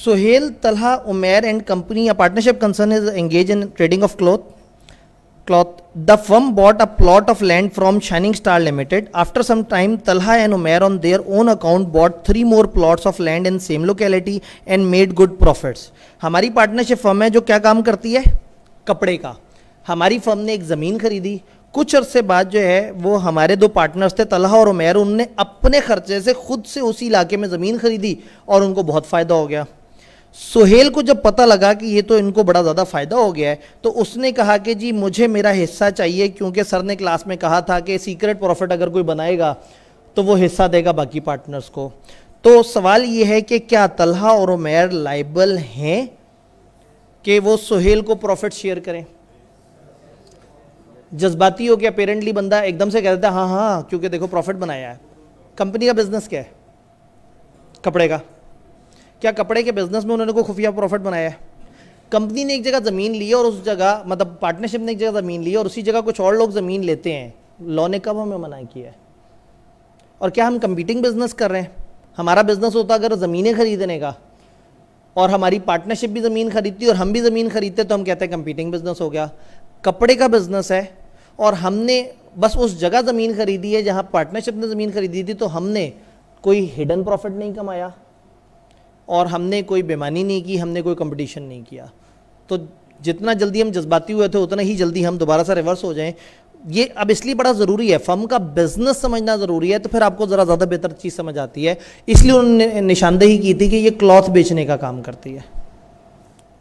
Sohail, Talha, Umair and company, a partnership concern is engaged in trading of cloth. The firm bought a plot of land from Shining Star Limited. After some time, Talha and Umair on their own account bought 3 more plots of land in same locality and made good profits. हमारी partnership firm है जो क्या काम करती है, कपड़े का. हमारी फर्म ने एक ज़मीन खरीदी. कुछ अरसे बाद जो है वो हमारे 2 पार्टनर्स थे तलहा और उमैर, उनने अपने खर्चे से खुद से उसी इलाके में ज़मीन खरीदी और उनको बहुत फ़ायदा हो गया. सोहेल को जब पता लगा कि ये तो इनको बड़ा ज़्यादा फ़ायदा हो गया है तो उसने कहा कि जी मुझे मेरा हिस्सा चाहिए, क्योंकि सर ने क्लास में कहा था कि सीक्रेट प्रॉफिट अगर कोई बनाएगा तो वो हिस्सा देगा बाकी पार्टनर्स को. तो सवाल ये है कि क्या तलहा और उमैर लायबल हैं कि वो सोहेल को प्रॉफिट शेयर करें? जज्बाती हो के अपेरेंटली बंदा एकदम से कह देता है हाँ हाँ, क्योंकि देखो प्रॉफिट बनाया है. कंपनी का बिजनेस क्या है? कपड़े का. क्या कपड़े के बिजनेस में उन्होंने कोई खुफिया प्रॉफिट बनाया है? कंपनी ने एक जगह ज़मीन ली है और उस जगह, मतलब पार्टनरशिप ने एक जगह ज़मीन ली है और उसी जगह कुछ और लोग ज़मीन लेते हैं. लॉ ने कब हमें मना किया है? और क्या हम कंपीटिंग बिजनेस कर रहे हैं? हमारा बिजनेस होता अगर ज़मीनें खरीदने का और हमारी पार्टनरशिप भी ज़मीन खरीदती और हम भी ज़मीन खरीदते तो हम कहते हैं कंपीटिंग बिजनेस हो गया. कपड़े का बिजनेस है और हमने बस उस जगह ज़मीन खरीदी है जहाँ पार्टनरशिप ने ज़मीन खरीदी थी, तो हमने कोई हिडन प्रॉफिट नहीं कमाया और हमने कोई बेईमानी नहीं की, हमने कोई कंपटीशन नहीं किया. तो जितना जल्दी हम जज्बाती हुए थे उतना ही जल्दी हम दोबारा से रिवर्स हो जाएं. ये अब इसलिए बड़ा ज़रूरी है, फर्म का बिजनेस समझना ज़रूरी है, तो फिर आपको ज़रा ज़्यादा बेहतर चीज़ समझ आती है. इसलिए उन्होंने निशानदेही की थी कि ये क्लॉथ बेचने का काम करती है.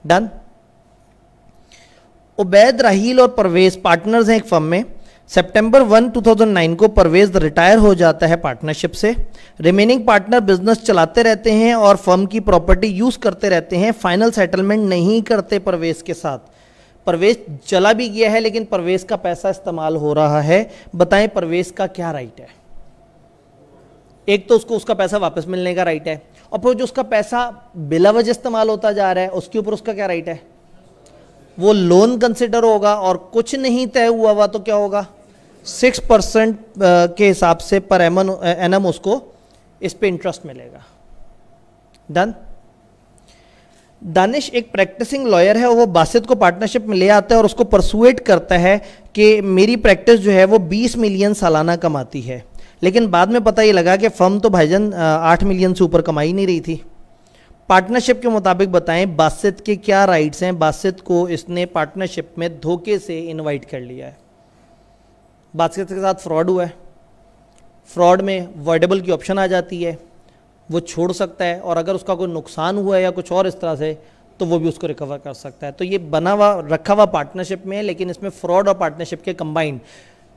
डन. उबैद, राहील और परवेज़ पार्टनर्स हैं एक फर्म में. सितंबर 1, 2009 को परवेज़ रिटायर हो जाता है पार्टनरशिप से. रिमेनिंग पार्टनर बिजनेस चलाते रहते हैं और फर्म की प्रॉपर्टी यूज़ करते रहते हैं. फाइनल सेटलमेंट नहीं करते परवेज़ के साथ. परवेज़ चला भी गया है लेकिन परवेज़ का पैसा इस्तेमाल हो रहा है. बताएं परवेज़ का क्या राइट है? एक तो उसको उसका पैसा वापस मिलने का राइट है, और फिर जो उसका पैसा बिला वजह इस्तेमाल होता जा रहा है उसके ऊपर उसका क्या राइट है? वो लोन कंसिडर होगा और कुछ नहीं तय हुआ तो क्या होगा? 6% के हिसाब से पर एनम उसको इस पे इंटरेस्ट मिलेगा. डन. दानिश एक प्रैक्टिसिंग लॉयर है और वो बासित को पार्टनरशिप में ले आता है और उसको परसुएट करता है कि मेरी प्रैक्टिस जो है वो 20 मिलियन सालाना कमाती है. लेकिन बाद में पता ये लगा कि फर्म तो भाईजान 8 मिलियन से ऊपर कमाई नहीं रही थी. पार्टनरशिप के मुताबिक बताएं बासित के क्या राइट्स हैं? बासित को इसने पार्टनरशिप में धोखे से इनवाइट कर लिया है. बासित के साथ फ्रॉड हुआ है. फ्रॉड में वॉइडेबल की ऑप्शन आ जाती है, वो छोड़ सकता है, और अगर उसका कोई नुकसान हुआ है या कुछ और इस तरह से तो वो भी उसको रिकवर कर सकता है. तो ये बना हुआ रखा हुआ पार्टनरशिप में है, लेकिन इसमें फ्रॉड और पार्टनरशिप के कंबाइंड.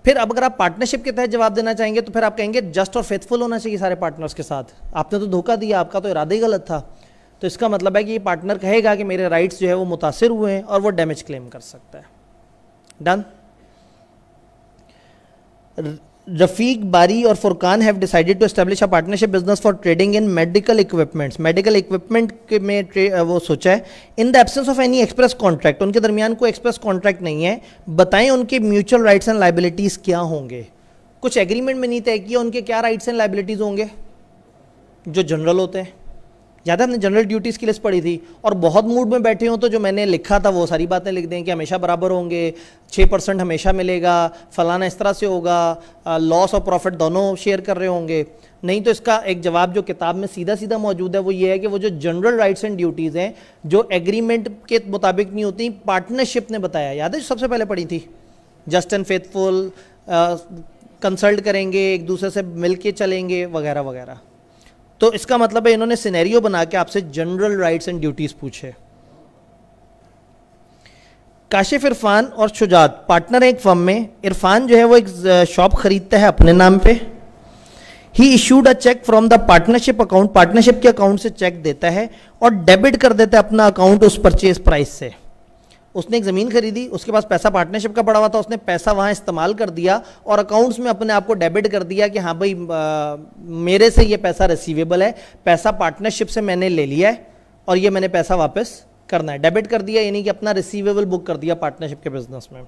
फिर अब अगर आप पार्टनरशिप के तहत जवाब देना चाहेंगे तो फिर आप कहेंगे जस्ट और फेथफुल होना चाहिए सारे पार्टनर्स के साथ. आपने तो धोखा दिया, आपका तो इरादा ही गलत था. तो इसका मतलब है कि ये पार्टनर कहेगा कि मेरे राइट्स जो है वो मुतासिर हुए हैं और वो डैमेज क्लेम कर सकता है. डन. रफीक, बारी और Furqan have decided to establish a partnership business for trading in medical equipments. Medical equipment में वो सोचा है. In the absence of any express contract, उनके दरमियान कोई एक्सप्रेस कॉन्ट्रैक्ट नहीं है. बताएं उनके म्यूचुअल राइट्स एंड लाइबिलिटीज़ क्या होंगे? कुछ एग्रीमेंट में नहीं तय किया उनके क्या राइट्स एंड लाइबिलिटीज़ होंगे जो जनरल होते हैं. ज़्यादा हमने जनरल ड्यूटीज़ की लिस्ट पढ़ी थी और बहुत मूड में बैठे हों तो जो मैंने लिखा था वो सारी बातें लिख दें कि हमेशा बराबर होंगे, 6% हमेशा मिलेगा, फलाना इस तरह से होगा, लॉस और प्रॉफिट दोनों शेयर कर रहे होंगे. नहीं तो इसका एक जवाब जो किताब में सीधा सीधा मौजूद है वो ये है कि वो जो जनरल राइट्स एंड ड्यूटीज़ हैं जो एग्रीमेंट के मुताबिक नहीं होती, पार्टनरशिप ने बताया. याद है जो सबसे पहले पढ़ी थी? जस्ट एंड फेथफुल, कंसल्ट करेंगे, एक दूसरे से मिल के चलेंगे, वगैरह वगैरह. तो इसका मतलब है इन्होंने सिनेरियो बना के आपसे जनरल राइट्स एंड ड्यूटीज पूछे. काशिफ, इरफान और शुजात पार्टनर है एक फर्म में. इरफान जो है वो एक शॉप खरीदता है अपने नाम पे. He issued a cheque from the partnership account, partnership के अकाउंट से चेक देता है और डेबिट कर देता है अपना अकाउंट उस परचेज प्राइस से. उसने एक ज़मीन खरीदी, उसके पास पैसा पार्टनरशिप का पड़ा हुआ था, उसने पैसा वहाँ इस्तेमाल कर दिया और अकाउंट्स में अपने आप को डेबिट कर दिया कि हाँ भाई मेरे से ये पैसा रिसीवेबल है, पैसा पार्टनरशिप से मैंने ले लिया है और ये मैंने पैसा वापस करना है. डेबिट कर दिया यानी कि अपना रिसीवेबल बुक कर दिया पार्टनरशिप के बिजनेस में.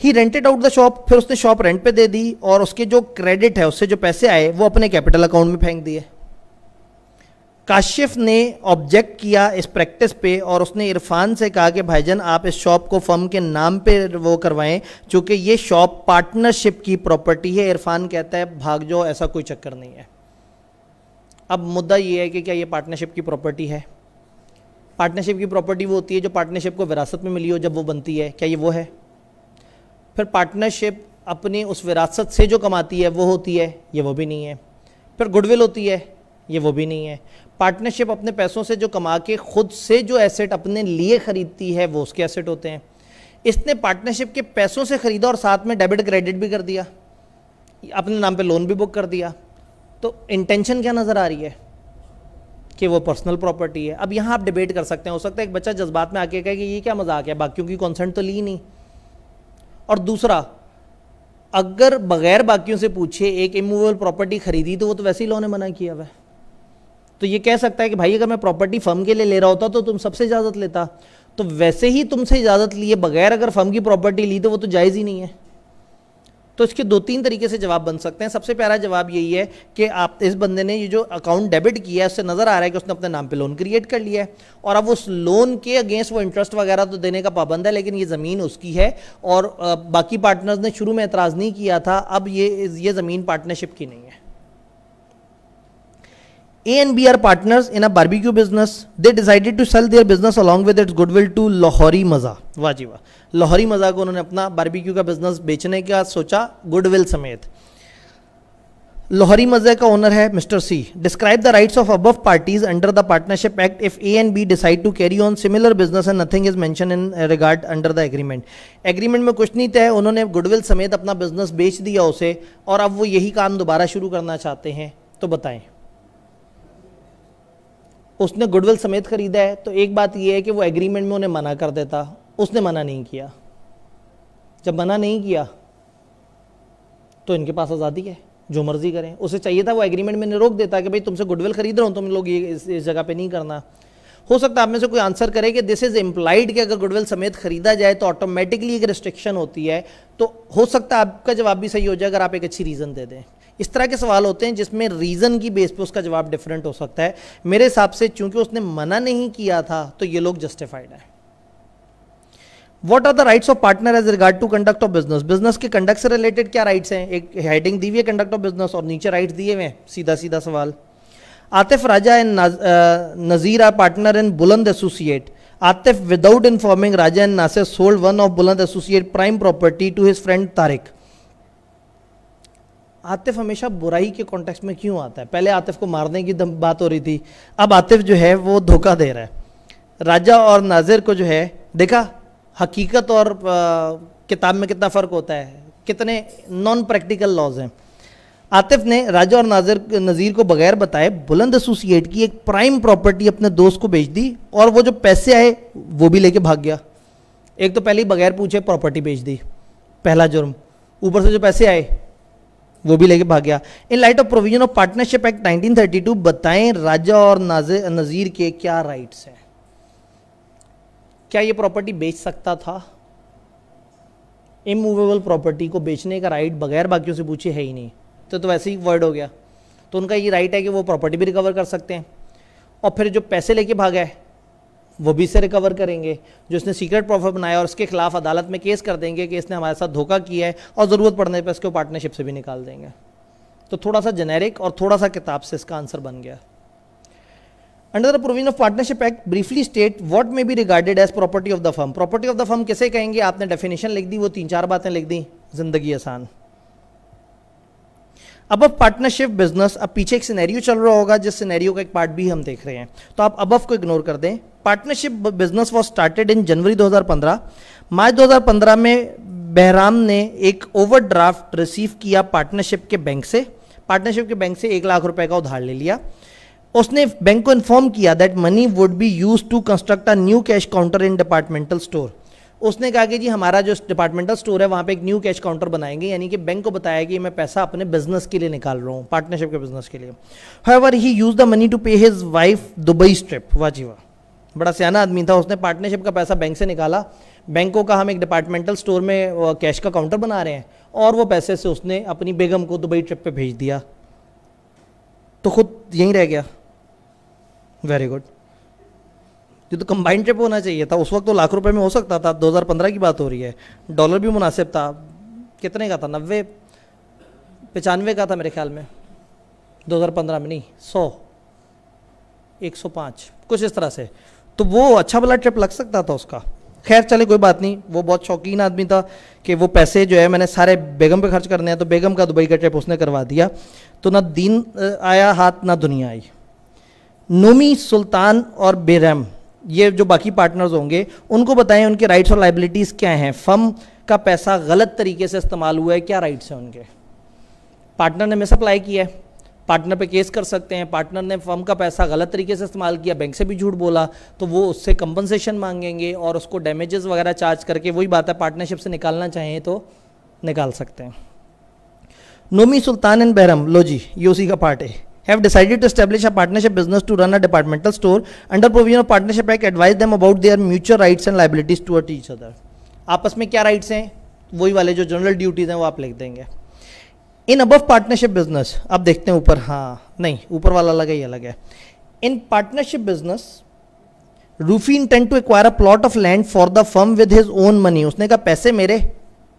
ही रेंटेड आउट द शॉप, फिर उसने शॉप रेंट पे दे दी और उसके जो क्रेडिट है उससे जो पैसे आए वो अपने कैपिटल अकाउंट में फेंक दिए. काशिफ ने ऑब्जेक्ट किया इस प्रैक्टिस पे और उसने इरफान से कहा कि भाईजान आप इस शॉप को फर्म के नाम पे वो करवाएं, चूँकि ये शॉप पार्टनरशिप की प्रॉपर्टी है। इरफान कहता है भाग जाओ, ऐसा कोई चक्कर नहीं है। अब मुद्दा ये है कि क्या ये पार्टनरशिप की प्रॉपर्टी है? पार्टनरशिप की प्रॉपर्टी वो होती है जो पार्टनरशिप को विरासत में मिली हो जब वो बनती है, क्या ये वो है? फिर पार्टनरशिप अपनी उस विरासत से जो कमाती है वो होती है, ये वो भी नहीं है। फिर गुडविल होती है, ये वो भी नहीं है। पार्टनरशिप अपने पैसों से जो कमा के खुद से जो एसेट अपने लिए खरीदती है वो उसके एसेट होते हैं। इसने पार्टनरशिप के पैसों से खरीदा और साथ में डेबिट क्रेडिट भी कर दिया, अपने नाम पे लोन भी बुक कर दिया। तो इंटेंशन क्या नज़र आ रही है कि वो पर्सनल प्रॉपर्टी है। अब यहाँ आप डिबेट कर सकते हैं, हो सकता है एक बच्चा जज्बात में आके कहे कि ये क्या मजाक है, बाकियों की कॉन्सेंट तो ली नहीं। और दूसरा, अगर बगैर बाकियों से पूछे एक इमूवेबल प्रॉपर्टी खरीदी तो वो तो वैसे ही लॉ ने मना किया हुआ है। तो ये कह सकता है कि भाई अगर मैं प्रॉपर्टी फर्म के लिए ले रहा होता तो तुम सबसे इजाज़त लेता, तो वैसे ही तुमसे इजाज़त लिए बगैर अगर फर्म की प्रॉपर्टी ली तो वो तो जायज़ ही नहीं है। तो इसके दो तीन तरीके से जवाब बन सकते हैं। सबसे प्यारा जवाब यही है कि आप इस बंदे ने ये जो अकाउंट डेबिट किया है उससे नज़र आ रहा है कि उसने अपने नाम पे लोन क्रिएट कर लिया है और अब उस लोन के अगेंस्ट वो इंटरेस्ट वगैरह तो देने का पाबंद है, लेकिन ये ज़मीन उसकी है और बाकी पार्टनर्स ने शुरू में एतराज़ नहीं किया था। अब ये ज़मीन पार्टनरशिप की नहीं है। A and B are partners in a barbecue business. They decided to sell their business along with its goodwill to Lahori मज़ा। वाह जी वाह, लाहौरी मज़ा को उन्होंने अपना बारबेक्यू का बिजनेस बेचने का सोचा गुडविल समेत। लाहौरी मज़ा का ओनर है mister C. Describe the rights of above parties under the partnership act if A and B decide to carry on similar business and nothing is mention in regard under the agreement. Agreement में कुछ नहीं तय, उन्होंने goodwill समेत अपना business बेच दिया उसे और अब वो यही काम दोबारा शुरू करना चाहते हैं, तो बताएं। उसने गुडविल समेत खरीदा है तो एक बात यह है कि वो एग्रीमेंट में उन्हें मना कर देता, उसने मना नहीं किया। जब मना नहीं किया तो इनके पास आज़ादी है, जो मर्जी करें। उसे चाहिए था वो एग्रीमेंट में रोक देता कि भाई तुमसे गुडविल खरीद रहा हूँ, तुम लोग ये इस जगह पे नहीं करना। हो सकता है आप में से कोई आंसर करे कि दिस इज इम्प्लाइड कि अगर गुडविल समेत खरीदा जाए तो ऑटोमेटिकली एक रिस्ट्रिक्शन होती है। तो हो सकता है आपका जवाब भी सही हो जाए अगर आप एक अच्छी रीज़न दे दें। इस तरह के सवाल होते हैं जिसमें रीज़न की बेस पे उसका जवाब डिफरेंट हो सकता है। मेरे हिसाब से चूंकि उसने मना नहीं किया था तो ये लोग जस्टिफाइड है। What are the rights of partner as regard to conduct of business. Business के कंडक्ट से रिलेटेड क्या राइट्स हैं? एक हेडिंग दी हुई है कंडक्ट ऑफ बिजनेस और नीचे राइट्स दिए हुए हैं। सीधा सीधा सवाल। Atif Raja and Nazir are partner in Buland associate. Atif without informing Raja and Nasir sold one of Buland associate prime property to his friend Tariq. Atif हमेशा बुराई के कॉन्टेक्स्ट में क्यों आता है? पहले आतिफ को मारने की बात हो रही थी, अब आतिफ जो है वो धोखा दे रहा है। राजा और नाजिर को जो है, देखा हकीकत और किताब में कितना फ़र्क होता है, कितने नॉन प्रैक्टिकल लॉज हैं। आतिफ ने राजा और नज़ीर को बगैर बताए बुलंद एसोसिएट की एक प्राइम प्रॉपर्टी अपने दोस्त को बेच दी और वो जो पैसे आए वो भी लेके भाग गया। एक तो पहले ही बगैर पूछे प्रॉपर्टी बेच दी, पहला जुर्म, ऊपर से जो पैसे आए वो भी लेके भाग गया। In light of provision of partnership act 1932 बताएं राजा और नज़ीर के क्या राइट्स हैं? क्या ये प्रॉपर्टी बेच सकता था? इमूवेबल प्रॉपर्टी को बेचने का राइट बगैर बाकियों से पूछे है ही नहीं, तो वैसे ही वर्ड हो गया। तो उनका ये राइट है कि वो प्रॉपर्टी भी रिकवर कर सकते हैं और फिर जो पैसे लेके भागा है वो भी इसे रिकवर करेंगे। जो इसने सीक्रेट प्रॉफिट बनाया और इसके खिलाफ अदालत में केस कर देंगे कि इसने हमारे साथ धोखा किया है और ज़रूरत पड़ने पर इसको पार्टनरशिप से भी निकाल देंगे। तो थोड़ा सा जेनेरिक और थोड़ा सा किताब से इसका आंसर बन गया। Under the provision of partnership act briefly state what may be regarded as property of the firm. Property of the firm किसे कहेंगे? आपने डेफिनेशन लिख दी, वो 3-4 बातें लिख दी, जिंदगी आसान। अबव पार्टनरशिप बिजनेस, अब पीछे एक सिनेरियो चल रहा होगा जिस सिनेरियो का एक पार्ट भी हम देख रहे हैं, तो आप अबव को इग्नोर कर दें। Partnership business was started in January 2015। मार्च 2015 में बहराम ने एक ओवरड्राफ्ट रिसीव किया पार्टनरशिप के बैंक से। पार्टनरशिप के बैंक से 1 लाख रुपए का उधार ले लिया। उसने बैंक को इन्फॉर्म किया that money would be use to construct a new cash counter in departmental store. उसने कहा कि जी हमारा जो डिपार्टमेंटल स्टोर है वहाँ पे एक न्यू कैश काउंटर बनाएंगे, यानी कि बैंक को बताया कि मैं पैसा अपने बिजनेस के लिए निकाल रहा हूँ, पार्टनरशिप के बिजनेस के लिए। However he used the money to pay his wife Dubai trip. वाह जी वाह, बड़ा सियाना आदमी था। उसने पार्टनरशिप का पैसा बैंक से निकाला, बैंक को कहा हम एक डिपार्टमेंटल स्टोर में कैश का काउंटर बना रहे हैं, और वो पैसे से उसने अपनी बेगम को दुबई ट्रिप पे भेज दिया, तो खुद यहीं रह गया। Very good. ये तो कंबाइंड ट्रिप होना चाहिए था, उस वक्त तो लाख रुपए में हो सकता था, 2015 की बात हो रही है, डॉलर भी मुनासिब था। कितने का था, 90 95 का था मेरे ख्याल में 2015 में, नहीं 100 105 कुछ इस तरह से, तो वो अच्छा वाला ट्रिप लग सकता था उसका। खैर चले कोई बात नहीं, वो बहुत शौकीन आदमी था कि वो पैसे जो है मैंने सारे बेगम पे खर्च करने हैं, तो बेगम का दुबई का ट्रिप उसने करवा दिया, तो ना दीन आया हाथ ना दुनिया आई। नोमी, सुल्तान और बेरम, ये जो बाकी पार्टनर्स होंगे उनको बताएं उनके राइट्स और लाइबिलिटीज़ क्या हैं, फर्म का पैसा गलत तरीके से इस्तेमाल हुआ है, क्या राइट्स हैं उनके। पार्टनर ने मिसअप्लाई किया है, पार्टनर पे केस कर सकते हैं, पार्टनर ने फर्म का पैसा गलत तरीके से इस्तेमाल किया, बैंक से भी झूठ बोला, तो वो उससे कंपनसेशन मांगेंगे और उसको डैमेजेस वगैरह चार्ज करके, वही बात है पार्टनरशिप से निकालना चाहें तो निकाल सकते हैं। नोमी, सुल्तान एंड बहरम, लो जी ये उसी का पार्ट है, have decided to establish a partnership business to run a departmental store under provision of partnership act, advise them about their mutual rights and liabilities toward each other। आपस में क्या rights हैं, वही वाले जो जनरल ड्यूटीज हैं वो आप लिख देंगे। इन अबव पार्टनरशिप बिजनेस, अब देखते हैं ऊपर, हाँ नहीं ऊपर वाला अलग ही अलग है। In partnership business Rufi intend to acquire a plot of land for the firm with his own money, उसने कहा पैसे मेरे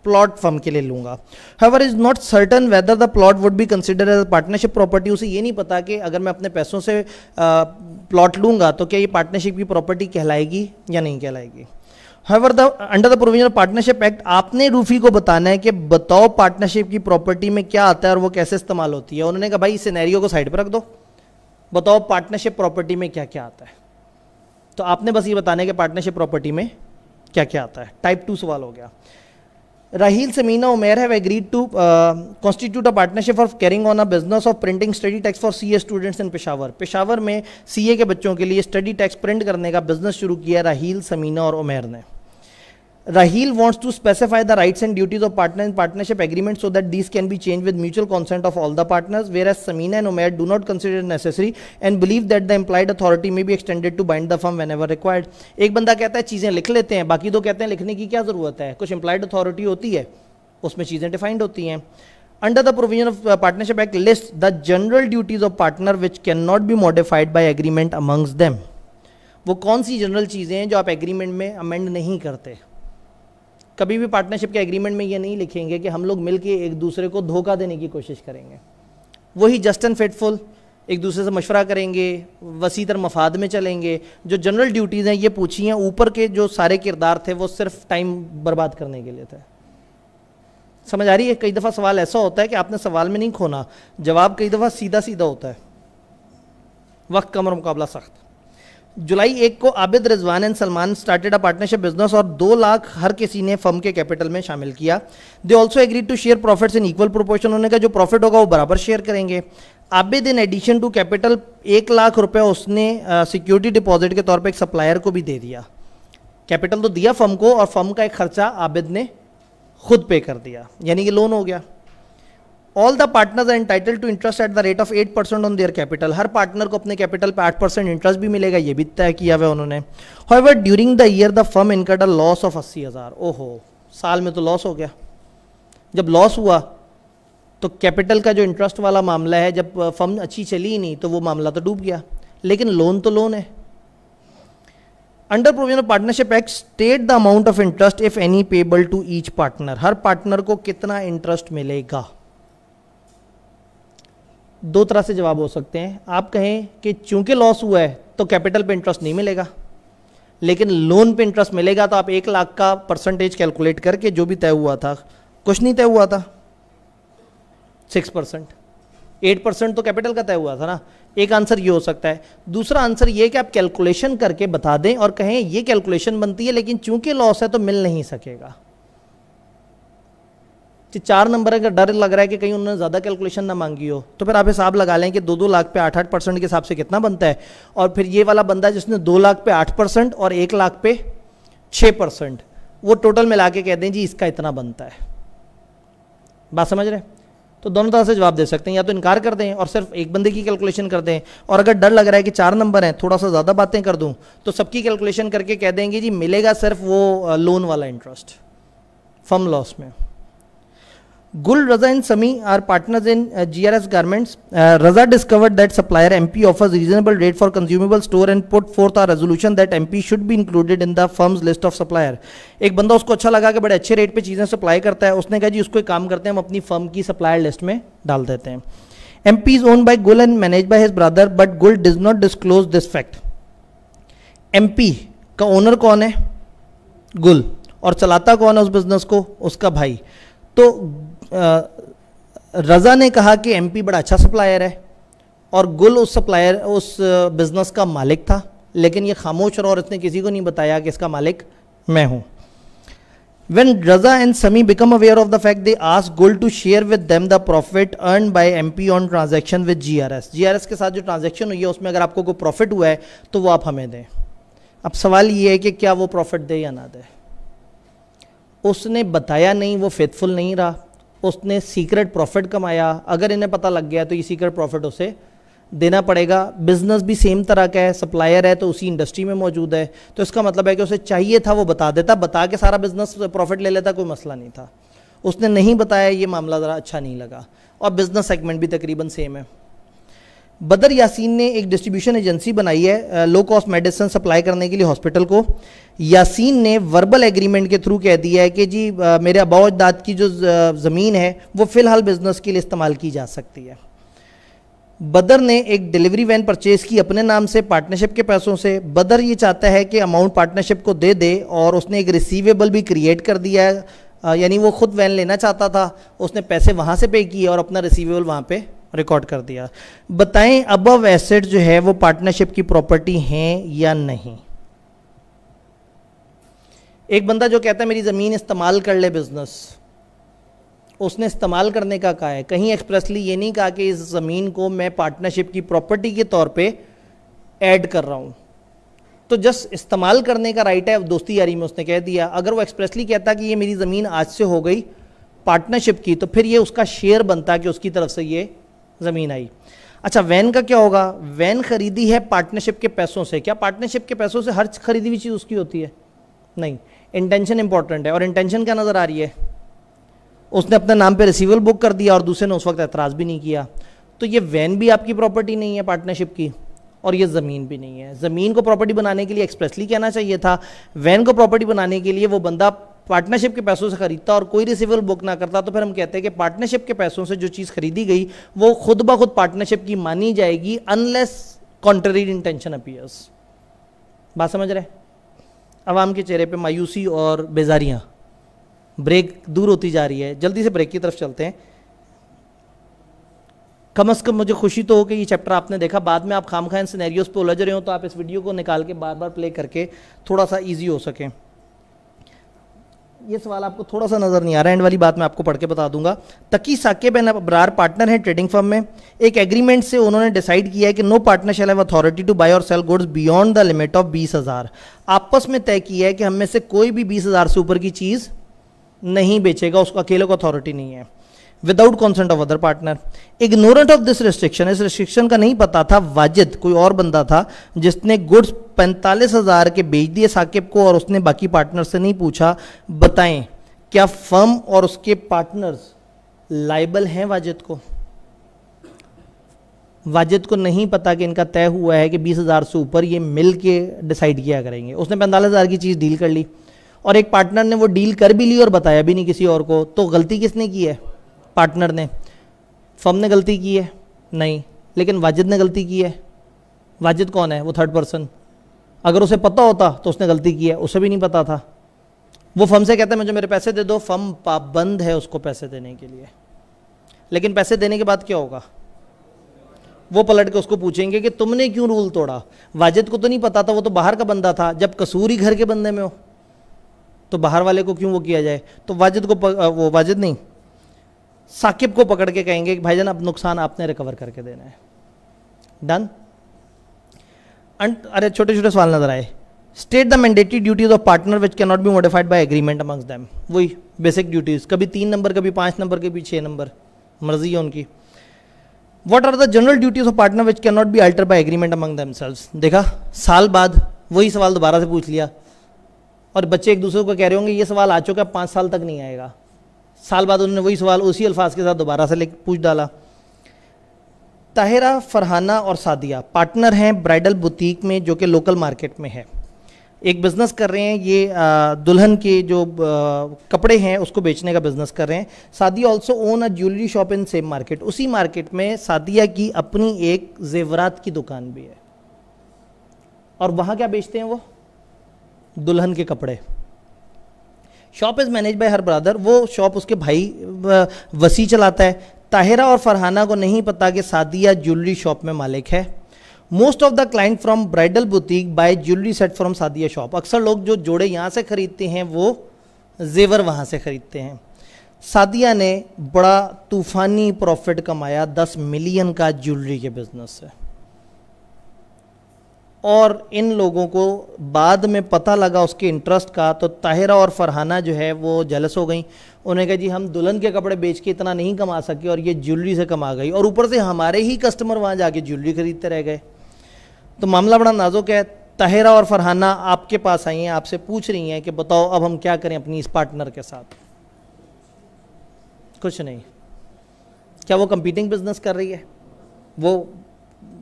प्लॉट फर्म के लिए लूंगा। However, is not certain whether the plot would be considered as a partnership property, उसे ये नहीं पता कि अगर मैं अपने पैसों से प्लॉट लूंगा तो क्या ये पार्टनरशिप की प्रॉपर्टी कहलाएगी या नहीं कहलाएगी। However, under the provision of partnership act आपने रूफी को बताना है कि बताओ पार्टनरशिप की प्रॉपर्टी में क्या आता है और वो कैसे इस्तेमाल होती है। उन्होंने कहा भाई इस सिनेरियो को साइड पर रख दो, बताओ पार्टनरशिप प्रॉपर्टी में क्या क्या आता है। तो आपने बस ये बताना है कि पार्टनरशिप प्रॉपर्टी में क्या क्या आता है। टाइप 2 सवाल हो गया। Raheel, Samina, Umair have agreed to constitute a partnership for carrying on a business of printing study text for CA students in Peshawar। Peshawar में CA के बच्चों के लिए स्टडी टेक्स्ट प्रिंट करने का बिजनेस शुरू किया राहील, समीना और उमैर ने। Raheel wants to specify the rights and duties of partner in partnership agreement so that these can be changed with mutual consent of all the partners, whereas Samina and Umair do not consider it necessary and believe that the implied authority may be extended to bind the firm whenever required। एक बंदा कहता है चीज़ें लिख लेते हैं, बाकी दो कहते हैं लिखने की क्या ज़रूरत है, कुछ implied authority होती है उसमें चीज़ें डिफाइंड होती हैं। Under the provision of Partnership Act lists the general duties of partner which cannot be modified by agreement amongst them। वो कौन सी जनरल चीज़ें हैं जो आप एग्रीमेंट में अमेंड नहीं करते। कभी भी पार्टनरशिप के एग्रीमेंट में ये नहीं लिखेंगे कि हम लोग मिलके एक दूसरे को धोखा देने की कोशिश करेंगे। वही जस्ट एंड फेटफुल, एक दूसरे से मशवरा करेंगे, वसीतर मफाद में चलेंगे। जो जनरल ड्यूटीज़ हैं ये पूछी हैं, ऊपर के जो सारे किरदार थे वो सिर्फ टाइम बर्बाद करने के लिए थे। समझ आ रही है। कई दफ़ा सवाल ऐसा होता है कि आपने सवाल में नहीं खोना, जवाब कई दफ़ा सीधा सीधा होता है, वक्त कम और मुकाबला सख्त। जुलाई 1 को Abid, Rizwan and Salman started a partnership business और 2 लाख हर किसी ने फर्म के कैपिटल में शामिल किया। They also agreed to share profits in equal proportion, उन्होंने कहा जो प्रॉफिट होगा वो बराबर शेयर करेंगे। Abid in addition to capital 1 lakh रुपए उसने सिक्योरिटी डिपॉजिट के तौर पे एक सप्लायर को भी दे दिया। कैपिटल तो दिया फर्म को और फर्म का एक खर्चा आबिद ने खुद पे कर दिया, यानी कि लोन हो गया। All the partners are entitled to interest at the rate of 8% on their capital, हर पार्टनर को अपने कैपिटल पर 8% इंटरेस्ट भी मिलेगा, ये भी तय किया हुआ उन्होंने। However during the year the firm incurred a loss of 80,000। ओहो, साल में तो लॉस हो गया। जब लॉस हुआ तो कैपिटल का जो इंटरेस्ट वाला मामला है, जब फर्म अच्छी चली ही नहीं तो वो मामला तो डूब गया, लेकिन लोन तो लोन है। Under provision of partnership act state the amount of interest if any payable to each partner, हर पार्टनर को कितना इंटरेस्ट मिलेगा। 2 तरह से जवाब हो सकते हैं। आप कहें कि चूंकि लॉस हुआ है तो कैपिटल पे इंटरेस्ट नहीं मिलेगा, लेकिन लोन पे इंटरेस्ट मिलेगा, तो आप 1 लाख का परसेंटेज कैलकुलेट करके जो भी तय हुआ था, कुछ नहीं तय हुआ था, 6%, 8% तो कैपिटल का तय हुआ था ना। एक आंसर ये हो सकता है। दूसरा आंसर ये कि आप कैलकुलेशन करके बता दें और कहें ये कैलकुलेशन बनती है, लेकिन चूंकि लॉस है तो मिल नहीं सकेगा। 4 नंबर अगर डर लग रहा है कि कहीं उन्होंने ज़्यादा कैलकुलेशन ना मांगी हो, तो फिर आप हिसाब लगा लें कि 2-2 लाख पे 8-8% के हिसाब से कितना बनता है, और फिर ये वाला बंदा जिसने 2 लाख पे 8% और 1 लाख पे 6%, वो टोटल मिला के कह दें जी इसका इतना बनता है। बात समझ रहे हैं? तो दोनों तरह से जवाब दे सकते हैं, या तो इनकार कर दें और सिर्फ एक बंदे की कैलकुलेशन कर दें, और अगर डर लग रहा है कि 4 नंबर हैं थोड़ा सा ज़्यादा बातें कर दूं तो सबकी कैलकुलेशन करके कह देंगे जी मिलेगा सिर्फ वो लोन वाला इंटरेस्ट फर्म लॉस में। Gul, Raza and Sami are partners in GRS Garments. Raza discovered that supplier MP offers reasonable rate for consumable store and put forth a resolution that MP should be included in the firm's list of supplier. एक बंदा उसको अच्छा लगा कि बड़े अच्छे rate पे चीज़ें सप्लाई करता है, उसने कहा जी उसको एक काम करते हैं, हम अपनी फर्म की सप्लायर लिस्ट में डाल देते हैं. MP is owned by Gul and managed by his brother, but Gul does not disclose this fact. MP का ओनर कौन है? गुल. और चलाता कौन है उस बिजनेस को? उसका भाई. तो रज़ा ने कहा कि एमपी बड़ा अच्छा सप्लायर है और गुल उस बिजनेस का मालिक था, लेकिन ये खामोश रहा और इसने किसी को नहीं बताया कि इसका मालिक मैं हूं. When Raza and Sami become aware of the fact, they ask Gul to share with them the profit earned by MP on transaction with GRS. GRS के साथ जो ट्रांजैक्शन हुई है उसमें अगर आपको कोई प्रॉफिट हुआ है तो वो आप हमें दें. अब सवाल ये है कि क्या वो प्रॉफिट दे या ना दे. उसने बताया नहीं, वो फेथफुल नहीं रहा, उसने सीक्रेट प्रॉफिट कमाया. अगर इन्हें पता लग गया तो ये सीक्रेट प्रॉफिट उसे देना पड़ेगा. बिजनेस भी सेम तरह का है, सप्लायर है तो उसी इंडस्ट्री में मौजूद है, तो इसका मतलब है कि उसे चाहिए था वो बता देता, बता के सारा बिजनेस प्रॉफिट ले लेता, कोई मसला नहीं था. उसने नहीं बताया, ये मामला ज़रा अच्छा नहीं लगा. और बिजनेस सेगमेंट भी तकरीबन सेम है. बदर यासीन ने एक डिस्ट्रीब्यूशन एजेंसी बनाई है लो कॉस्ट मेडिसिन सप्लाई करने के लिए हॉस्पिटल को. यासीन ने वर्बल एग्रीमेंट के थ्रू कह दिया है कि जी मेरे आबा अजदाद की जो ज़मीन है वो फ़िलहाल बिजनेस के लिए इस्तेमाल की जा सकती है. बदर ने एक डिलीवरी वैन परचेज की अपने नाम से पार्टनरशिप के पैसों से. बदर ये चाहता है कि अमाउंट पार्टनरशिप को दे दे और उसने एक रिसीवेबल भी क्रिएट कर दिया है, यानी वो खुद वैन लेना चाहता था, उसने पैसे वहाँ से पे किए और अपना रिसीवेबल वहाँ पे रिकॉर्ड कर दिया. बताएं अबव एसेट जो है वो पार्टनरशिप की प्रॉपर्टी हैं या नहीं. एक बंदा जो कहता है मेरी ज़मीन इस्तेमाल कर ले बिजनेस, उसने इस्तेमाल करने का कहा है, कहीं एक्सप्रेसली ये नहीं कहा कि इस ज़मीन को मैं पार्टनरशिप की प्रॉपर्टी के तौर पे ऐड कर रहा हूँ. तो जस्ट इस्तेमाल करने का राइट है, दोस्ती यारी में उसने कह दिया. अगर वो एक्सप्रेसली कहता कि ये मेरी ज़मीन आज से हो गई पार्टनरशिप की, तो फिर ये उसका शेयर बनता कि उसकी तरफ से ये ज़मीन आई. अच्छा, वैन का क्या होगा? वैन खरीदी है पार्टनरशिप के पैसों से. क्या पार्टनरशिप के पैसों से हर खरीदी हुई चीज़ उसकी होती है? नहीं. इंटेंशन इंपॉर्टेंट है. और इंटेंशन क्या नज़र आ रही है? उसने अपने नाम पे रिसीवेबल बुक कर दिया और दूसरे ने उस वक्त एतराज़ भी नहीं किया. तो ये वैन भी आपकी प्रॉपर्टी नहीं है पार्टनरशिप की, और ये ज़मीन भी नहीं है. ज़मीन को प्रॉपर्टी बनाने के लिए एक्सप्रेसली कहना चाहिए था. वैन को प्रॉपर्टी बनाने के लिए वो बंदा पार्टनरशिप के पैसों से खरीदता और कोई रिसीवेबल बुक ना करता, तो फिर हम कहते हैं कि पार्टनरशिप के पैसों से जो चीज़ खरीदी गई वो खुद ब खुद पार्टनरशिप की मानी जाएगी, अनलेस कॉन्ट्ररी इंटेंशन अपीयर्स. बात समझ रहे? अवाम के चेहरे पे मायूसी और बेजारियाँ. ब्रेक दूर होती जा रही है, जल्दी से ब्रेक की तरफ चलते हैं. कम अज़ कम मुझे खुशी तो हो कि ये चैप्टर आपने देखा. बाद में आप खामखा इन सिनेरियोस पे उलझ रहे हो तो आप इस वीडियो को निकाल के बार बार प्ले करके थोड़ा सा ईजी हो सके. ये सवाल आपको थोड़ा सा नज़र नहीं आ रहा है, एंड वाली बात मैं आपको पढ़ के बता दूंगा. तकी साकिब एंड अबरार पार्टनर है ट्रेडिंग फर्म में. एक एग्रीमेंट से उन्होंने डिसाइड किया है कि no partner shall have authority to buy or sell goods beyond the limit of 20,000. आपस में तय किया है कि हम में से कोई भी 20,000 से ऊपर की चीज़ नहीं बेचेगा, उसको अकेले को अथॉरिटी नहीं है. Without consent of other partner. Ignorant of this restriction, इस रिस्ट्रिक्शन का नहीं पता था वाजिद, कोई और बंदा था जिसने गुड्स 45,000 के बेच दिए साकिब को और उसने बाकी पार्टनर से नहीं पूछा. बताएं क्या फर्म और उसके पार्टनर्स लाइबल हैं वाजिद को? वाजिद को नहीं पता कि इनका तय हुआ है कि 20,000 से ऊपर ये मिल के डिसाइड किया करेंगे. उसने 45,000 की चीज़ डील कर ली और एक पार्टनर ने वो डील कर भी ली और बताया भी नहीं किसी और को. तो गलती किसने की है? पार्टनर ने. फर्म ने गलती की है? नहीं. लेकिन वाजिद ने गलती की है. वाजिद कौन है? वो थर्ड पर्सन. अगर उसे पता होता तो उसने गलती की है, उसे भी नहीं पता था. वो फर्म से कहता है मुझे मेरे पैसे दे दो, फर्म पाबंद है उसको पैसे देने के लिए. लेकिन पैसे देने के बाद क्या होगा? वो पलट के उसको पूछेंगे कि तुमने क्यों रूल तोड़ा. वाजिद को तो नहीं पता था, वो तो बाहर का बंदा था. जब कसूर ही घर के बंदे में हो तो बाहर वाले को क्यों वो किया जाए. तो वाजिद को वो वाजिद नहीं, साकिब को पकड़ के कहेंगे कि भाईजान अब नुकसान आपने रिकवर करके देना है. डन. अरे छोटे छोटे सवाल नजर आए. State the mandatory duties of partner which can not be modified by agreement amongst them. वही बेसिक ड्यूटीज, कभी 3 नंबर, कभी 5 नंबर, कभी 6 नंबर, मर्जी है उनकी. What are the general duties of partner which can not be alter by agreement among themselves. देखा, साल बाद वही सवाल दोबारा से पूछ लिया और बच्चे एक दूसरे को कह रहे होंगे ये सवाल आ चुका है, 5 साल तक नहीं आएगा. साल बाद उन्होंने वही सवाल उसी अल्फाज के साथ दोबारा से पूछ डाला। ताहिरा, फरहाना और सादिया पार्टनर हैं ब्राइडल बुटीक में जो कि लोकल मार्केट में है, एक बिज़नेस कर रहे हैं। ये दुल्हन के जो कपड़े हैं उसको बेचने का बिज़नेस कर रहे हैं। Sadia also own a jewellery shop in same market, उसी मार्केट में सादिया की अपनी एक जेवरात की दुकान भी है। और वहाँ क्या बेचते हैं वो? दुल्हन के कपड़े। Shop is manage by her brother, वो शॉप उसके भाई वसी चलाता है। ताहिरा और फरहाना को नहीं पता कि सादिया ज्वेलरी शॉप में मालिक है। Most of the client from bridal boutique buy jewellery set from Sadia shop, अक्सर लोग जो जोड़े यहाँ से खरीदते हैं वो जेवर वहाँ से खरीदते हैं। सादिया ने बड़ा तूफानी प्रॉफिट कमाया 10 मिलियन का ज्वेलरी के बिजनेस से, और इन लोगों को बाद में पता लगा उसके इंटरेस्ट का, तो ताहिरा और फरहाना जो है वो जेलस हो गई। उन्होंने कहा जी हम दुल्हन के कपड़े बेच के इतना नहीं कमा सके और ये ज्वेलरी से कमा गई, और ऊपर से हमारे ही कस्टमर वहाँ जाके ज्वेलरी खरीदते रह गए। तो मामला बड़ा नाजुक है। ताहिरा और फरहाना आपके पास आई हैं, आपसे पूछ रही हैं कि बताओ अब हम क्या करें अपनी इस पार्टनर के साथ। कुछ नहीं। क्या वो कंपीटिंग बिजनेस कर रही है? वो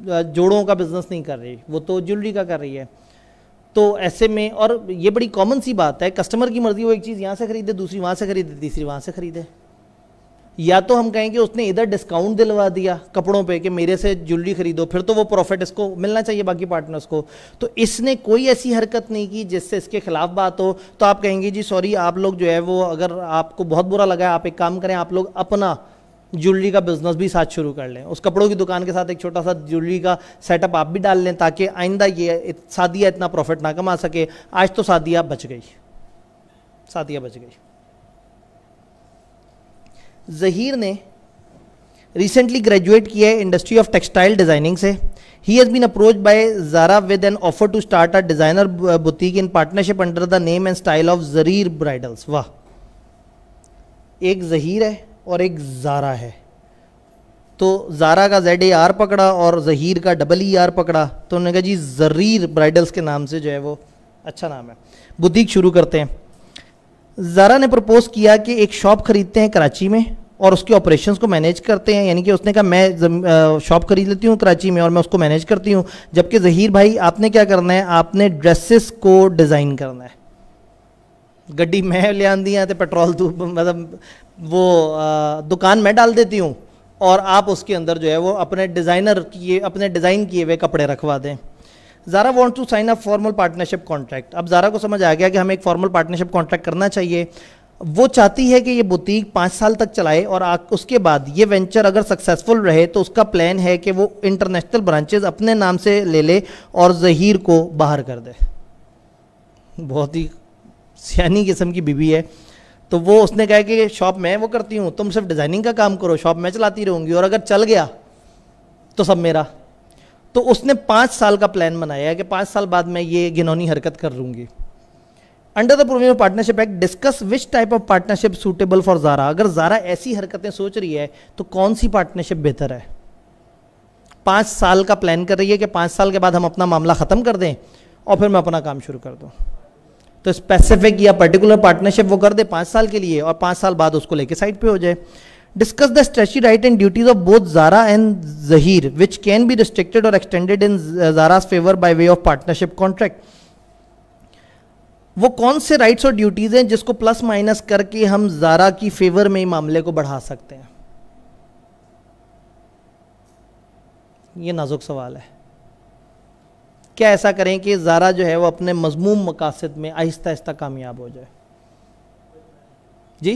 जोड़ों का बिजनेस नहीं कर रही, वो तो ज्वेलरी का कर रही है। तो ऐसे में, और ये बड़ी कॉमन सी बात है, कस्टमर की मर्जी, वो एक चीज़ यहाँ से खरीदे, दूसरी वहाँ से खरीदे, तीसरी वहाँ से खरीदे। या तो हम कहें कि उसने इधर डिस्काउंट दिलवा दिया कपड़ों पे कि मेरे से ज्वेलरी खरीदो, फिर तो वो प्रॉफिट इसको मिलना चाहिए बाकी पार्टनर्स को। तो इसने कोई ऐसी हरकत नहीं की जिससे इसके खिलाफ बात हो, तो आप कहेंगे जी सॉरी आप लोग जो है वो, अगर आपको बहुत बुरा लगा है आप एक काम करें, आप लोग अपना ज्वेलरी का बिजनेस भी साथ शुरू कर लें, उस कपड़ों की दुकान के साथ एक छोटा सा ज्वेलरी का सेटअप आप भी डाल लें, ताकि आइंदा ये सादिया इतना प्रॉफिट ना कमा सके। आज तो सादिया बच गई, सादिया बच गई। ज़हीर ने रिसेंटली ग्रेजुएट किया है इंडस्ट्री ऑफ टेक्सटाइल डिज़ाइनिंग से। He has been approached by Zara with an offer to start a designer boutique in partnership under the name and style of Zareer bridals. वाह, एक ज़हीर है और एक ज़ारा है, तो ज़ारा का ZAR पकड़ा और ज़हीर का EER पकड़ा, तो उन्होंने कहा जी ज़रीर ब्राइडल्स के नाम से जो है वो अच्छा नाम है, बुटीक शुरू करते हैं। ज़ारा ने प्रपोज किया कि एक शॉप खरीदते हैं कराची में और उसके ऑपरेशंस को मैनेज करते हैं, यानी कि उसने कहा मैं शॉप खरीद लेती हूँ कराची में और मैं उसको मैनेज करती हूँ, जबकि ज़हीर भाई आपने क्या करना है, आपने ड्रेसेस को डिज़ाइन करना है। गड्डी मैं ले आंदी हैं तो पेट्रोल तो मतलब वो दुकान में डाल देती हूँ और आप उसके अंदर जो है वो अपने डिज़ाइनर किए, अपने डिज़ाइन किए हुए कपड़े रखवा दें। Zara want to sign a formal partnership contract. अब ज़ारा को समझ आ गया कि हमें एक फॉर्मल पार्टनरशिप कॉन्ट्रैक्ट करना चाहिए। वो चाहती है कि ये बुटीक 5 साल तक चलाए और उसके बाद ये वेंचर अगर सक्सेसफुल रहे तो उसका प्लान है कि वो इंटरनेशनल ब्रांचेज अपने नाम से ले ले और ज़हीर को बाहर कर दे। बहुत ही सियानी किस्म की बीवी है। तो वो उसने कहा कि शॉप मैं वो करती हूँ, तुम सिर्फ डिज़ाइनिंग का काम करो, शॉप मैं चलाती रहूँगी और अगर चल गया तो सब मेरा। तो उसने 5 साल का प्लान बनाया है कि 5 साल बाद मैं ये घिनौनी हरकत कर लूँगी। Under the provision of partnership act discuss which type of partnership suitable for Zara. अगर ज़ारा ऐसी हरकतें सोच रही है तो कौन सी पार्टनरशिप बेहतर है। 5 साल का प्लान कर रही है कि 5 साल के बाद हम अपना मामला ख़त्म कर दें और फिर मैं अपना काम शुरू कर दूँ। तो स्पेसिफिक या पर्टिकुलर पार्टनरशिप वो कर दे 5 साल के लिए और 5 साल बाद उसको लेके साइड पे हो जाए। Discuss the statutory right and duties of both Zara and Zaheer which can be restricted or extended in Zara's favour by way of partnership contract. वो कौन से राइट्स और ड्यूटीज हैं जिसको प्लस माइनस करके हम ज़ारा की फेवर में मामले को बढ़ा सकते हैं। ये नाजुक सवाल है। क्या ऐसा करें कि ज़ारा जो है वो अपने मज़मूम मकासद में आहिस्ता आहिस्ता कामयाब हो जाए। जी,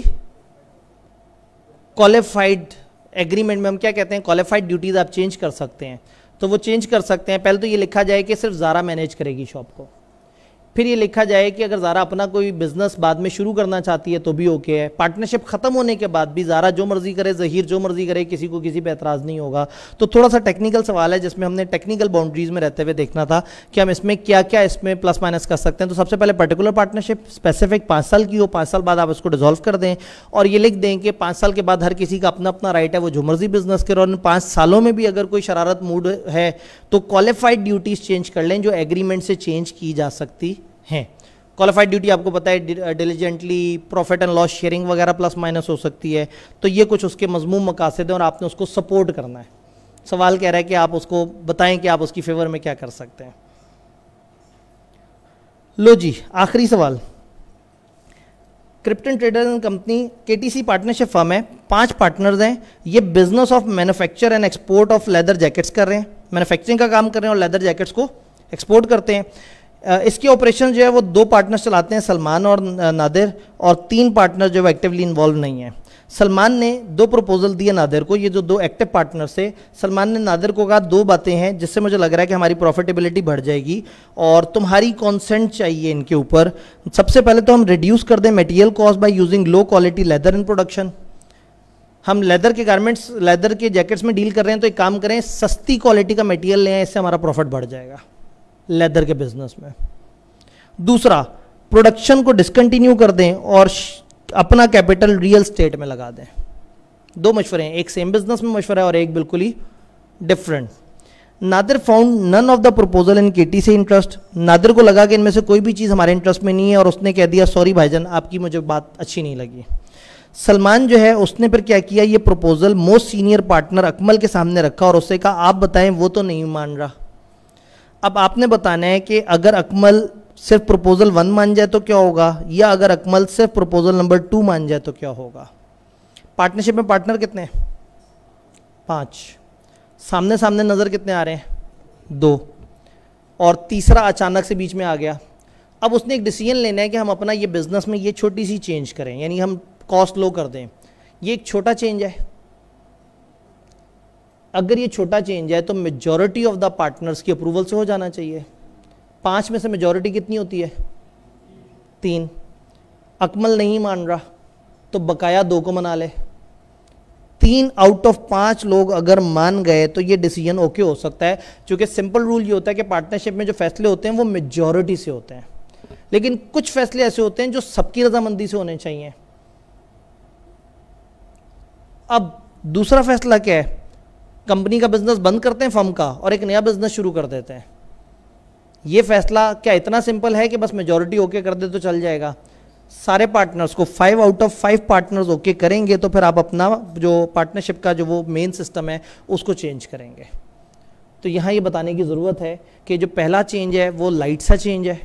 क्वालिफाइड एग्रीमेंट में हम क्या कहते हैं, क्वालिफाइड ड्यूटीज़ आप चेंज कर सकते हैं। तो वो चेंज कर सकते हैं। पहले तो ये लिखा जाए कि सिर्फ ज़ारा मैनेज करेगी शॉप को, फिर ये लिखा जाए कि अगर ज़ारा अपना कोई बिजनेस बाद में शुरू करना चाहती है तो भी ओके है। पार्टनरशिप ख़त्म होने के बाद भी ज़ारा जो मर्जी करे, ज़हीर जो मर्जी करे, किसी को किसी पे एतराज़ नहीं होगा। तो थोड़ा सा टेक्निकल सवाल है जिसमें हमने टेक्निकल बाउंड्रीज़ में रहते हुए देखना था कि हम इसमें क्या क्या इसमें प्लस माइनस कर सकते हैं। तो सबसे पहले पर्टिकुलर पार्टनरशिप स्पेसिफिक 5 साल की हो, 5 साल बाद आप उसको डिजॉल्व कर दें और ये लिख दें कि 5 साल के बाद हर किसी का अपना अपना राइट है, वो जो मर्जी बिजनेस करे और 5 सालों में भी अगर कोई शरारत मूड है तो क्वालिफाइड ड्यूटीज़ चेंज कर लें जो एग्रीमेंट से चेंज की जा सकती हैं। क्वालिफाइड ड्यूटी आपको पता है diligently, profit and loss sharing वगैरह प्लस माइनस हो सकती है। तो ये कुछ उसके मजमूम मकासद हैं और आपने उसको सपोर्ट करना है। सवाल कह रहा है कि आप उसको बताएं कि आप उसकी फेवर में क्या कर सकते हैं। लो जी, आखिरी सवाल। Krypton traders and company KTC partnership firm है, 5 पार्टनर्स हैं। ये business of manufacture and export of leather jackets कर रहे हैं, मैन्युफैक्चरिंग का काम कर रहे हैं और लेदर जैकेट्स को एक्सपोर्ट करते हैं। इसके ऑपरेशन जो है वो 2 पार्टनर्स चलाते हैं, सलमान और नादिर, और 3 पार्टनर जो है एक्टिवली इन्वॉल्व नहीं है। सलमान ने 2 प्रपोजल दिए नादिर को, ये जो 2 एक्टिव पार्टनर्स थे। सलमान ने नादिर को कहा 2 बातें हैं जिससे मुझे लग रहा है कि हमारी प्रॉफिटेबिलिटी बढ़ जाएगी और तुम्हारी कॉन्सेंट चाहिए इनके ऊपर। सबसे पहले तो हम रिड्यूस कर दें material cost by using low quality leather in production. हम लेदर के गारमेंट्स, लेदर के जैकेट्स में डील कर रहे हैं, तो एक काम करें, सस्ती क्वालिटी का मटेरियल लें, इससे हमारा प्रॉफिट बढ़ जाएगा लेदर के बिजनेस में। दूसरा, प्रोडक्शन को डिसकंटिन्यू कर दें और अपना कैपिटल रियल स्टेट में लगा दें। 2 मशवरे हैं, एक सेम बिजनेस में मशवरा है और एक बिल्कुल ही different. Nadir found none of the proposal in केटी से इंटरेस्ट। नादिर को लगा कि इनमें से कोई भी चीज़ हमारे इंटरेस्ट में नहीं है और उसने कह दिया सॉरी भाईजान, आपकी मुझे बात अच्छी नहीं लगी। सलमान जो है उसने फिर क्या किया, ये proposal most senior partner Akmal के सामने रखा और उससे कहा आप बताएं, वो तो नहीं मान रहा। अब आपने बताना है कि अगर अकमल सिर्फ प्रपोजल 1 मान जाए तो क्या होगा, या अगर अकमल सिर्फ प्रपोजल नंबर 2 मान जाए तो क्या होगा। पार्टनरशिप में पार्टनर कितने हैं? 5। सामने सामने नज़र कितने आ रहे हैं? 2। और तीसरा अचानक से बीच में आ गया। अब उसने एक डिसीजन लेना है कि हम अपना ये बिजनेस में ये छोटी सी चेंज करें, यानी हम कॉस्ट लो कर दें। ये एक छोटा चेंज है। अगर ये छोटा चेंज है तो मेजॉरिटी ऑफ द पार्टनर्स की अप्रूवल से हो जाना चाहिए। 5 में से मेजॉरिटी कितनी होती है? 3। अकमल नहीं मान रहा तो बकाया 2 को मना ले। 3 आउट ऑफ 5 लोग अगर मान गए तो ये डिसीजन ओके हो सकता है, क्योंकि सिंपल रूल ये होता है कि पार्टनरशिप में जो फैसले होते हैं वो मेजॉरिटी से होते हैं, लेकिन कुछ फैसले ऐसे होते हैं जो सबकी रजामंदी से होने चाहिए। अब दूसरा फैसला क्या है? कंपनी का बिजनेस बंद करते हैं फर्म का और एक नया बिजनेस शुरू कर देते हैं। ये फैसला क्या इतना सिंपल है कि बस मेजॉरिटी ओके कर दे तो चल जाएगा? सारे पार्टनर्स को 5 आउट ऑफ 5 पार्टनर्स ओके करेंगे तो फिर आप अपना जो पार्टनरशिप का जो वो मेन सिस्टम है उसको चेंज करेंगे। तो यहाँ ये बताने की ज़रूरत है कि जो पहला चेंज है वो लाइट सा चेंज है,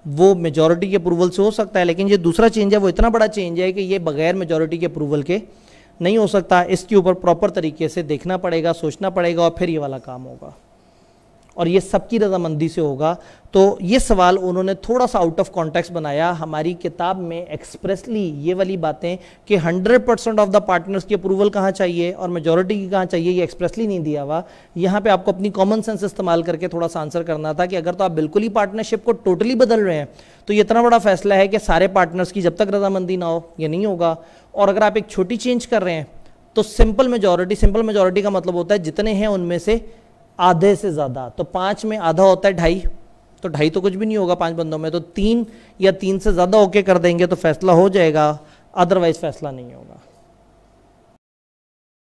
वो मेजॉरिटी के अप्रूवल से हो सकता है, लेकिन ये दूसरा चेंज है वो इतना बड़ा चेंज है कि ये बगैर मेजॉरिटी के अप्रूवल के नहीं हो सकता। इसके ऊपर प्रॉपर तरीके से देखना पड़ेगा, सोचना पड़ेगा और फिर ये वाला काम होगा और ये सबकी रजामंदी से होगा। तो ये सवाल उन्होंने थोड़ा सा आउट ऑफ कॉन्टेक्स्ट बनाया। हमारी किताब में एक्सप्रेसली ये वाली बातें कि 100% ऑफ द पार्टनर्स की अप्रूवल कहाँ चाहिए और मेजॉरिटी की कहाँ चाहिए, ये एक्सप्रेसली नहीं दिया हुआ। यहाँ पे आपको अपनी कॉमन सेंस इस्तेमाल करके थोड़ा सा आंसर करना था कि अगर तो आप बिल्कुल ही पार्टनरशिप को टोटली बदल रहे हैं तो ये इतना बड़ा फैसला है कि सारे पार्टनर्स की जब तक रजामंदी ना हो ये नहीं होगा। और अगर आप एक छोटी चेंज कर रहे हैं तो सिंपल मेजॉरिटी का मतलब होता है जितने हैं उनमें से आधे से ज़्यादा। तो 5 में आधा होता है 2.5, तो 2.5 तो कुछ भी नहीं होगा 5 बंदों में, तो 3 या 3 से ज़्यादा ओके कर देंगे तो फैसला हो जाएगा, अदरवाइज फैसला नहीं होगा।